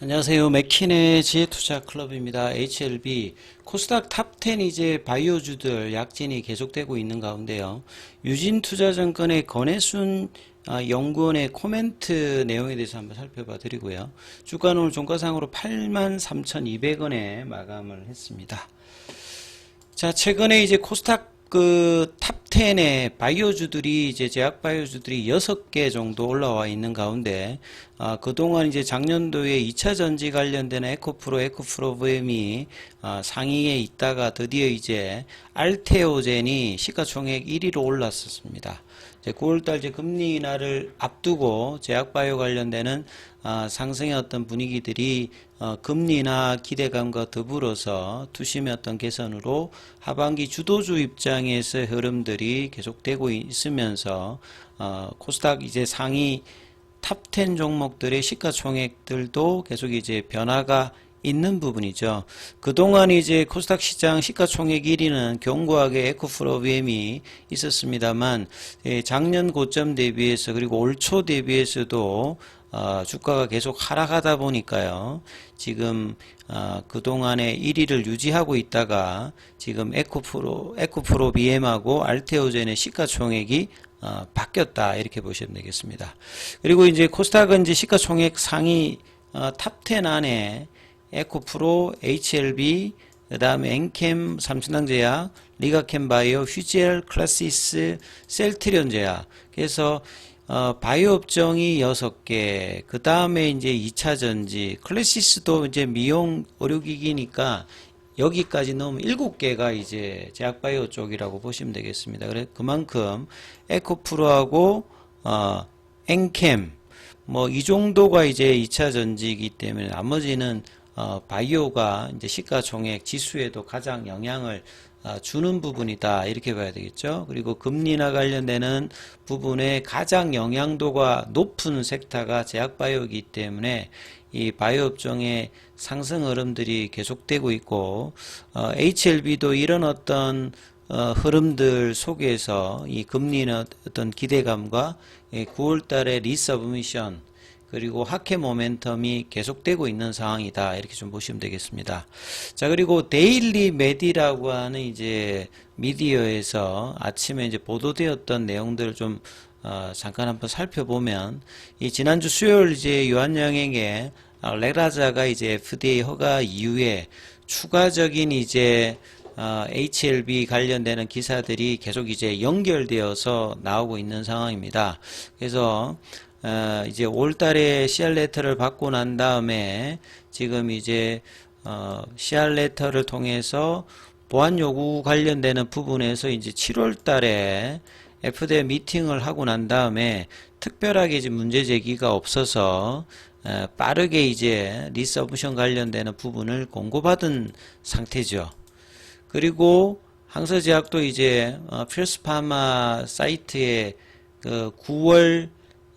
안녕하세요. 맥킨의 지혜투자클럽입니다. HLB 코스닥 탑10 이제 바이오주들 약진이 계속되고 있는 가운데요. 유진투자증권의 권혜순 연구원의 코멘트 내용에 대해서 한번 살펴봐 드리고요. 주가는 오늘 종가상으로 83,200원에 마감을 했습니다. 자, 최근에 이제 코스닥 탑10의 바이오주들이 이제 제약 바이오주들이 6개 정도 올라와 있는 가운데 그동안 이제 작년도에 2차 전지 관련된 에코프로브엠이 상위에 있다가 드디어 이제 알테오젠이 시가총액 1위로 올랐었습니다. 이제 9월달 이제 금리 인하를 앞두고 제약바이오 관련되는 상승의 어떤 분위기들이 금리 인하 기대감과 더불어서 투심의 어떤 개선으로 하반기 주도주 입장에서 흐름들이 계속되고 있으면서 코스닥 이제 상위 탑10 종목들의 시가총액들도 계속 이제 변화가 있는 부분이죠. 그동안 이제 코스닥 시장 시가총액 1위는 견고하게 에코프로비엠이 있었습니다만 작년 고점 대비해서 그리고 올 초 대비해서도 주가가 계속 하락하다 보니까요. 지금 그동안의 1위를 유지하고 있다가 지금 에코프로비엠하고 알테오젠의 시가총액이 바뀌었다 이렇게 보시면 되겠습니다. 그리고 이제 코스닥은 이제 시가총액 상위 탑10 안에 에코프로, HLB, 그 다음에 엔캠, 삼천당제약, 리가캠바이오, 휴젤, 클래시스, 셀트리온제약. 그래서 바이오 업종이 6개, 그 다음에 이제 2차 전지, 클래시스도 이제 미용 의료기기니까 여기까지 넣으면 7개가 이제 제약바이오 쪽이라고 보시면 되겠습니다. 그래 그만큼 에코프로하고 엔캠 뭐 이 정도가 이제 2차 전지이기 때문에 나머지는 바이오가 이제 시가총액 지수에도 가장 영향을 주는 부분이다 이렇게 봐야 되겠죠. 그리고 금리나 관련되는 부분에 가장 영향도가 높은 섹터가 제약바이오이기 때문에 이 바이오 업종의 상승 흐름들이 계속되고 있고 HLB도 이런 어떤 흐름들 속에서 이 금리는 어떤 기대감과 9월 달에 리서브미션 그리고 하회 모멘텀이 계속되고 있는 상황이다. 이렇게 좀 보시면 되겠습니다. 자, 그리고 데일리 메디라고 하는 이제 미디어에서 아침에 이제 보도되었던 내용들을 좀 잠깐 한번 살펴보면 이 지난주 수요일 이제 유한양행의 레라자가 이제 FDA 허가 이후에 추가적인 이제 HLB 관련되는 기사들이 계속 이제 연결되어서 나오고 있는 상황입니다. 그래서 이제 5월달에 CR 레터를 받고 난 다음에 지금 이제 CR 레터를 통해서 보안 요구 관련되는 부분에서 이제 7월달에 FDA 미팅을 하고 난 다음에 특별하게 이제 문제 제기가 없어서 빠르게 이제 리서브션 관련되는 부분을 공고받은 상태죠. 그리고 항서제약도 이제 필스파마 사이트에 그 9월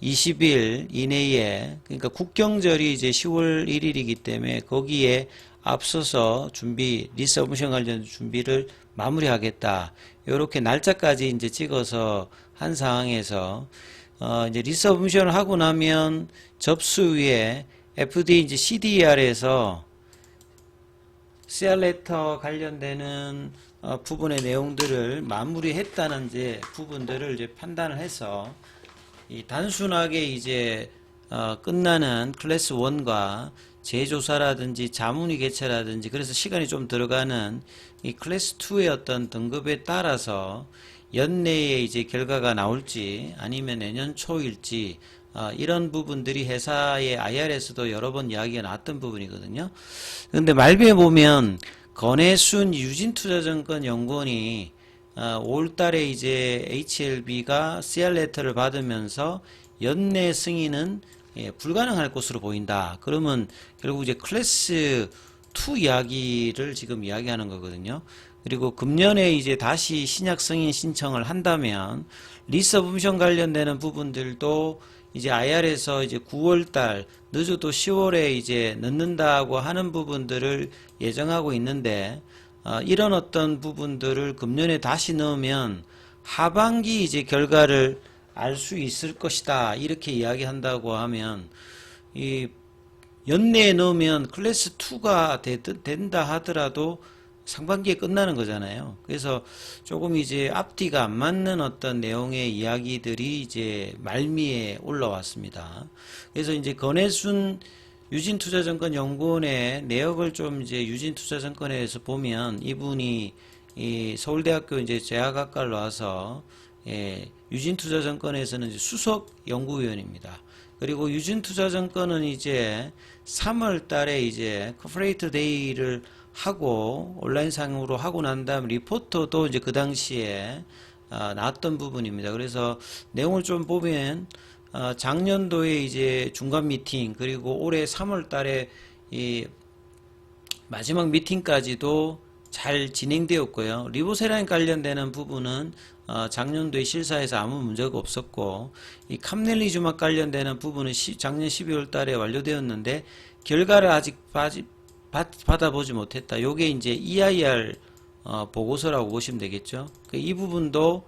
20일 이내에 그러니까 국경절이 이제 10월 1일이기 때문에 거기에 앞서서 리서브션 관련 준비를 마무리하겠다. 이렇게 날짜까지 이제 찍어서 한 상황에서 이제 리서브션을 하고 나면 접수 후에 FDA 이제 CDR에서 CR 레터 관련되는 부분의 내용들을 마무리했다는 이제 부분들을 이제 판단을 해서 이 단순하게 이제 끝나는 클래스 1과 재조사라든지 자문위 개최라든지 그래서 시간이 좀 들어가는 이 클래스 2의 어떤 등급에 따라서 연내에 이제 결과가 나올지 아니면 내년 초일지 이런 부분들이 회사의 IR에서도 여러 번 이야기가 나왔던 부분이거든요. 그런데 말비에 보면 권혜순 유진투자증권 연구원이 5월달에 이제 HLB가 CR 레터를 받으면서 연내 승인은 불가능할 것으로 보인다. 그러면 결국 이제 클래스 2 이야기를 지금 이야기하는 거거든요. 그리고 금년에 이제 다시 신약 승인 신청을 한다면 리서브미션 관련되는 부분들도 이제 IR에서 이제 9월달 늦어도 10월에 이제 넣는다고 하는 부분들을 예정하고 있는데 이런 어떤 부분들을 금년에 다시 넣으면 하반기 이제 결과를 알 수 있을 것이다. 이렇게 이야기한다고 하면 이 연내에 넣으면 클래스 2가 된다 하더라도 상반기에 끝나는 거잖아요. 그래서 조금 이제 앞뒤가 안 맞는 어떤 내용의 이야기들이 이제 말미에 올라왔습니다. 그래서 이제 건혜순 유진투자증권연구원의 내역을 좀 이제 유진투자증권에서 보면 이분이 이 서울대학교 이제 제약학과를 와서 유진투자증권에서는 이제 수석 연구위원입니다. 그리고 유진투자증권은 이제 3월 달에 이제 코퍼레이트 데이를 하고 온라인상으로 하고 난 다음 리포터도 이제 그 당시에 나왔던 부분입니다. 그래서 내용을 좀 보면 작년도에 이제 중간 미팅 그리고 올해 3월 달에 이 마지막 미팅까지도 잘 진행되었고요. 리보세라인 관련되는 부분은 작년도에 실사에서 아무 문제가 없었고 이 캄넬리주막 관련되는 부분은 작년 12월 달에 완료되었는데 결과를 아직 받아보지 못했다. 요게 이제 EIR 보고서라고 보시면 되겠죠. 이 부분도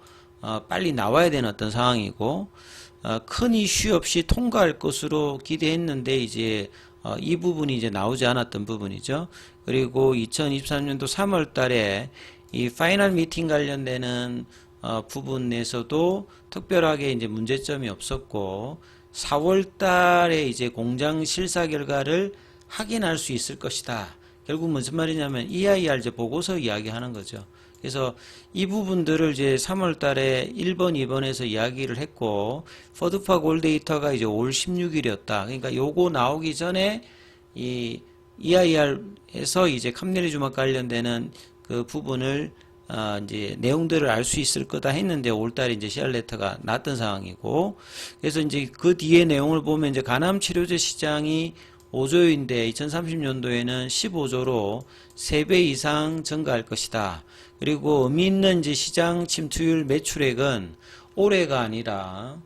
빨리 나와야 되는 어떤 상황이고 큰 이슈 없이 통과할 것으로 기대했는데 이제 이 부분이 이제 나오지 않았던 부분이죠. 그리고 2023년도 3월 달에 이 파이널 미팅 관련되는 부분에서도 특별하게 이제 문제점이 없었고 4월 달에 이제 공장 실사 결과를 확인할 수 있을 것이다. 결국 무슨 말이냐면 EIR 이제 보고서 이야기하는 거죠. 그래서 이 부분들을 이제 3월 달에 1번, 2번에서 이야기를 했고, 퍼드파 골데이터가 이제 5월 16일이었다. 그러니까 요거 나오기 전에 이 EIR에서 이제 캄넬리주막 관련되는 그 부분을 이제 내용들을 알 수 있을 거다 했는데 5월달에 이제 CR 레터가 났던 상황이고, 그래서 이제 그 뒤에 내용을 보면 이제 간암 치료제 시장이 5조인데 2030년도에는 15조로 3배 이상 증가할 것이다. 그리고 의미 있는 이제 시장 침투율 매출액은 올해가 아니라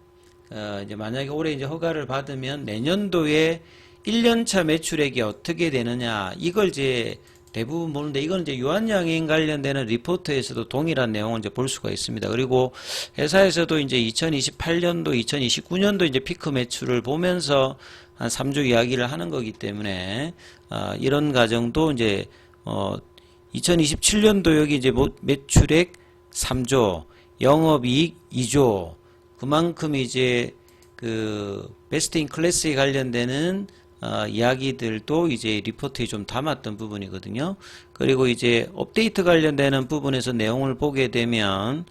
이제 만약에 올해 이제 허가를 받으면 내년도에 1년차 매출액이 어떻게 되느냐 이걸 이제 대부분 보는데 이건 이제 유한양행 관련되는 리포트에서도 동일한 내용을 이제 볼 수가 있습니다. 그리고 회사에서도 이제 2028년도, 2029년도 이제 피크 매출을 보면서 한 3조 이야기를 하는 거기 때문에 이런 과정도 이제 2027년도 여기 이제 매출액 3조, 영업이익 2조, 그만큼 이제 그 베스트 인 클래스에 관련되는 이야기들도 이제 리포트에 좀 담았던 부분이거든요. 그리고 이제 업데이트 관련되는 부분에서 내용을 보게 되면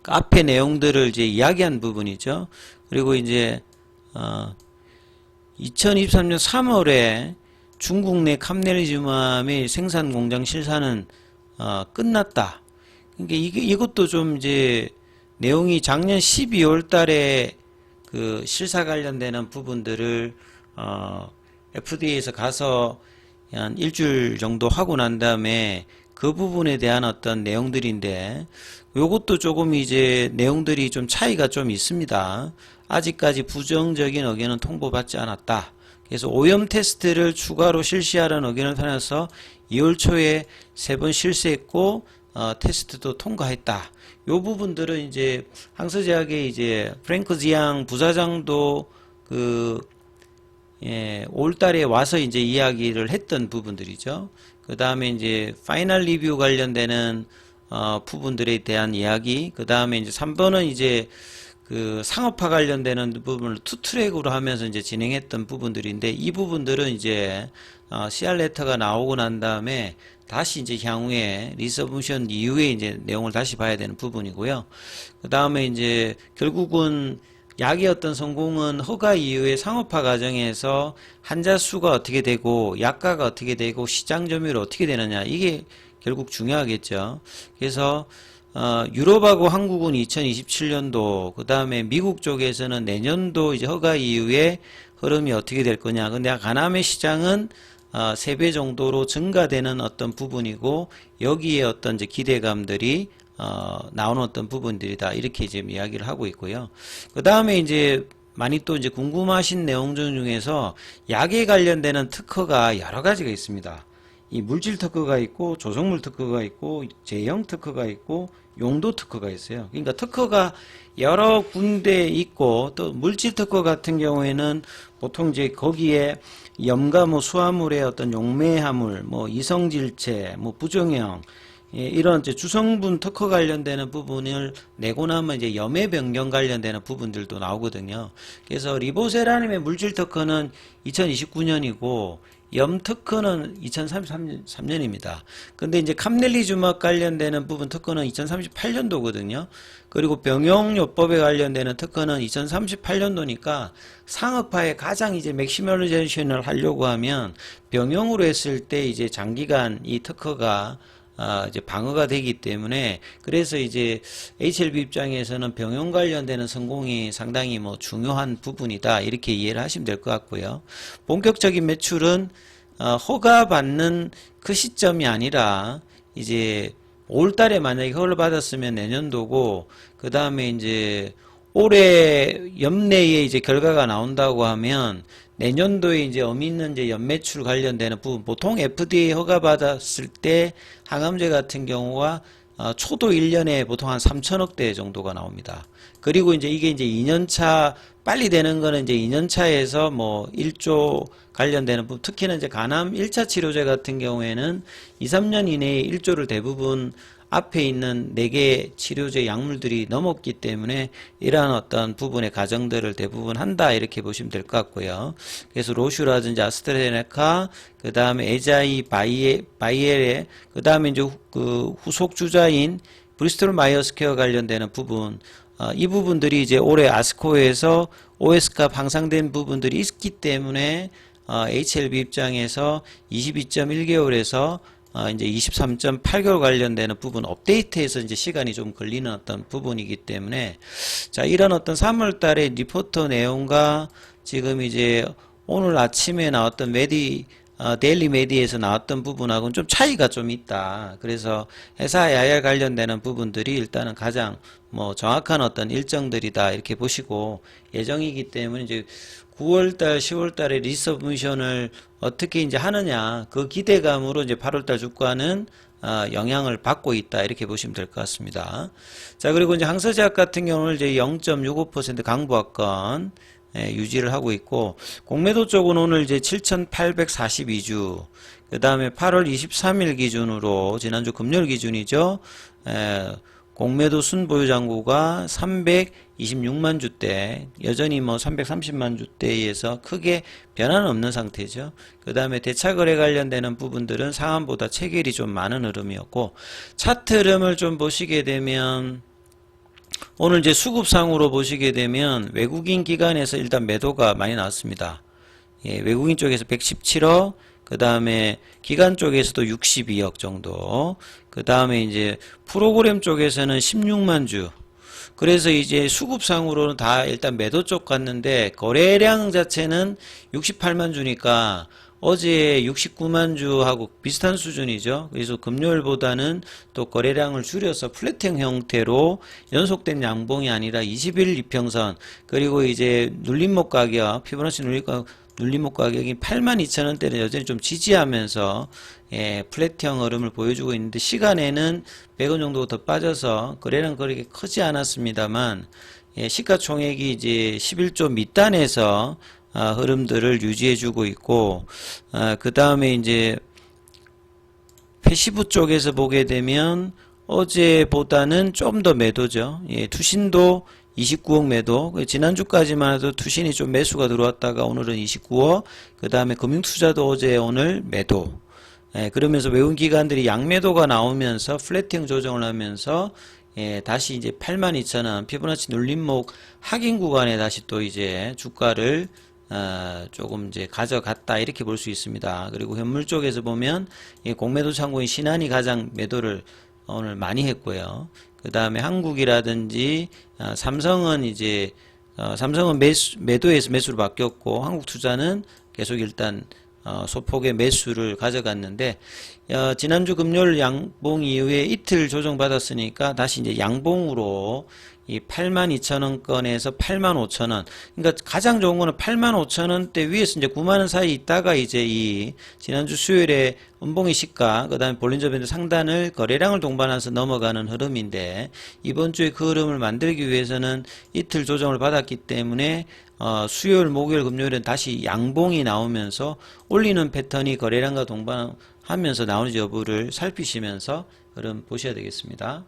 앞에 내용들을 이제 이야기한 부분이죠. 그리고 이제 2023년 3월에 중국 내 캄넬리주맘의 생산 공장 실사는 끝났다. 그러니까 이것도 좀 이제 내용이 작년 12월 달에 그 실사 관련되는 부분들을 FDA에서 가서 한 일주일 정도 하고 난 다음에 그 부분에 대한 어떤 내용들인데 요것도 조금 이제 내용들이 좀 차이가 좀 있습니다. 아직까지 부정적인 의견은 통보받지 않았다. 그래서 오염 테스트를 추가로 실시하라는 의견을 전해서 2월 초에 3번 실시했고 테스트도 통과했다. 요 부분들은 이제 항서제약의 이제 프랭크 지양 부사장도 그 5월달에 와서 이제 이야기를 했던 부분들이죠. 그 다음에 이제 파이널 리뷰 관련되는 부분들에 대한 이야기. 그 다음에 이제 3번은 이제 그 상업화 관련되는 부분을 투트랙으로 하면서 이제 진행했던 부분들인데 이 부분들은 이제 CR 레터가 나오고 난 다음에 다시 이제 향후에 리서브션 이후에 이제 내용을 다시 봐야 되는 부분이고요. 그 다음에 이제 결국은 약의 어떤 성공은 허가 이후에 상업화 과정에서 환자 수가 어떻게 되고 약가가 어떻게 되고 시장 점유율이 어떻게 되느냐 이게 결국 중요하겠죠. 그래서 유럽하고 한국은 2027년도, 그 다음에 미국 쪽에서는 내년도 이제 허가 이후에 흐름이 어떻게 될 거냐. 근데 간암의 시장은 3배 정도로 증가되는 어떤 부분이고, 여기에 어떤 이제 기대감들이 나오는 어떤 부분들이다. 이렇게 이제 이야기를 하고 있고요. 그 다음에 이제 많이 또 이제 궁금하신 내용 중에서 약에 관련되는 특허가 여러 가지가 있습니다. 이 물질 특허가 있고 조성물 특허가 있고 제형 특허가 있고 용도 특허가 있어요. 그러니까 특허가 여러 군데 있고 또 물질 특허 같은 경우에는 보통 이제 거기에 염과 뭐 수화물의 어떤 용매화물, 뭐 이성질체, 뭐 부정형 이런 이제 주성분 특허 관련되는 부분을 내고 나면 이제 염해 변경 관련되는 부분들도 나오거든요. 그래서 리보세라님의 물질 특허는 2029년이고 염 특허는 2033년입니다. 근데 이제 캄넬리주막 관련되는 부분 특허는 2038년도거든요. 그리고 병용요법에 관련되는 특허는 2038년도니까 상업화에 가장 이제 맥시멀리제이션을 하려고 하면 병용으로 했을 때 이제 장기간 이 특허가 이제 방어가 되기 때문에 그래서 이제 HLB 입장에서는 병용 관련되는 성공이 상당히 뭐 중요한 부분이다 이렇게 이해를 하시면 될 것 같고요. 본격적인 매출은 허가받는 그 시점이 아니라 이제 5월달에 만약에 허가를 받았으면 내년도고 그 다음에 이제 올해 연내에 이제 결과가 나온다고 하면 내년도에 이제 있는 이제 연매출 관련되는 부분 보통 FDA 허가 받았을 때 항암제 같은 경우가 초도 1년에 보통 한 3천억대 정도가 나옵니다. 그리고 이제 이게 이제 2년차 빨리 되는 거는 이제 2년차에서 뭐 1조 관련되는 부분 특히나 이제 간암 1차 치료제 같은 경우에는 2, 3년 이내에 1조를 대부분 앞에 있는 4개 치료제 약물들이 넘었기 때문에 이러한 어떤 부분의 가정들을 대부분 한다 이렇게 보시면 될 것 같고요. 그래서 로슈라든지 아스트라제네카 그 다음에 에자이 바이엘의 그 다음에 이제 그 후속 주자인 브리스톨 마이어스퀘어 관련되는 부분 이 부분들이 이제 올해 아스코에서 OS가 방상된 부분들이 있기 때문에 HLB 입장에서 22.1개월에서 이제 23.8개월 관련되는 부분 업데이트에서 이제 시간이 좀 걸리는 어떤 부분이기 때문에 자 이런 어떤 3월 달에 리포터 내용과 지금 이제 오늘 아침에 나왔던 데일리 메디에서 나왔던 부분하고는 좀 차이가 좀 있다. 그래서 회사 IR 관련되는 부분들이 일단은 가장 뭐 정확한 어떤 일정들이다 이렇게 보시고 예정이기 때문에 이제 9월달, 10월달에 리서브미션을 어떻게 이제 하느냐 그 기대감으로 이제 8월달 주가는 영향을 받고 있다 이렇게 보시면 될 것 같습니다. 자 그리고 이제 항서제약 같은 경우는 이제 0.65% 강보합권 유지를 하고 있고 공매도 쪽은 오늘 이제 7,842주 그 다음에 8월 23일 기준으로 지난주 금요일 기준이죠. 공매도 순보유 잔고가 326만 주대 여전히 뭐 330만 주대에서 크게 변화는 없는 상태죠. 그 다음에 대차거래 관련되는 부분들은 상한보다 체결이 좀 많은 흐름이었고 차트 흐름을 좀 보시게 되면 오늘 이제 수급상으로 보시게 되면 외국인 기관에서 일단 매도가 많이 나왔습니다. 예, 외국인 쪽에서 117억, 그 다음에 기관 쪽에서도 62억 정도, 그 다음에 이제 프로그램 쪽에서는 16만 주. 그래서 이제 수급상으로는 다 일단 매도 쪽 갔는데 거래량 자체는 68만 주니까 어제 69만 주하고 비슷한 수준이죠. 그래서 금요일보다는 또 거래량을 줄여서 플래팅 형태로 연속된 양봉이 아니라 20일 이평선 그리고 이제 눌림목 가격 피보나치 눌림목 가격이 82,000원대를 여전히 좀 지지하면서 플랫형 흐름을 보여주고 있는데 시간에는 100원 정도 더 빠져서 거래량 그렇게 크지 않았습니다만 시가총액이 이제 11조 밑단에서 흐름들을 유지해주고 있고 그 다음에 이제 패시브 쪽에서 보게 되면 어제보다는 좀 더 매도죠. 투신도 29억 매도 지난주까지만 해도 투신이 좀 매수가 들어왔다가 오늘은 29억 그 다음에 금융투자도 어제 오늘 매도 그러면서 외국인 기관들이 양매도가 나오면서 플래팅 조정을 하면서 다시 이제 82,000원 피보나치 눌림목 하긴 구간에 다시 또 이제 주가를 조금 이제 가져갔다 이렇게 볼 수 있습니다. 그리고 현물 쪽에서 보면 공매도 창구인 신한이 가장 매도를 오늘 많이 했고요. 그 다음에 한국이라든지 삼성은 이제 삼성은 매도에서 매수로 바뀌었고 한국투자는 계속 일단 소폭의 매수를 가져갔는데 지난주 금요일 양봉 이후에 이틀 조정받았으니까 다시 이제 양봉으로 이 82,000원권에서 85,000원. 그러니까 가장 좋은 거는 85,000원대 위에서 이제 9만원 사이 있다가 이제 이 지난주 수요일에 음봉의 시가, 그 다음에 볼린저 밴드 상단을 거래량을 동반해서 넘어가는 흐름인데 이번 주에 그 흐름을 만들기 위해서는 이틀 조정을 받았기 때문에 수요일, 목요일, 금요일은 다시 양봉이 나오면서 올리는 패턴이 거래량과 동반하면서 나오는지 여부를 살피시면서 흐름 보셔야 되겠습니다.